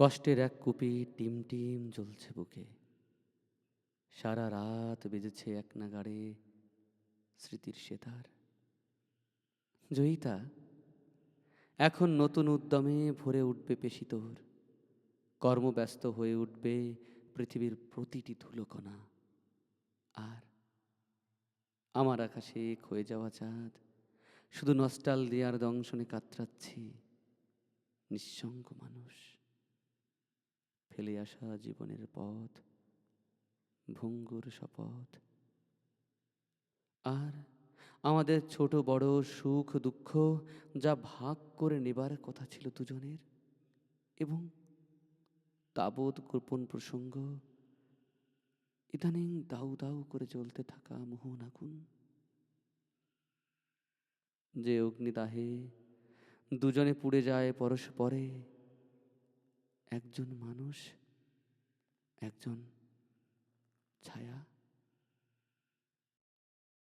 কষ্টের এক কূপে team team জ্বলছে বুকে। সারা রাত বেজেছে এক নাগাড়ে স্মৃতির সেতার। জয়িতা, এখন নতুন উদ্যমে ভরে উঠবে পেশি তোর। কর্মব্যস্ত হয়ে উঠবে পৃথিবীর প্রতিটি ধুলোকণা। আর আমার আকাশে ক্ষয়ে যাওয়া চাঁদ শুধু নস্টালজিয়ার দংশনে কাতরাচ্ছি। নিঃসঙ্গ মানুষ, ফেলে আসা জীবনের পথ, ভঙ্গুর শপথ। আর আমাদের ছোট বড় সুখ দুঃখ যা ভাগ করে নেবার কথা ছিল দুজনের, এবং তাবৎ গোপন প্রসঙ্গ, ইদানিং দাউ দাউ করে জ্বলতে থাকা মোহন আগুন। যে অগ্নিদাহে দুজনে পুড়ে যায় পরস্পরে, একজন মানুষ, একজন ছায়া।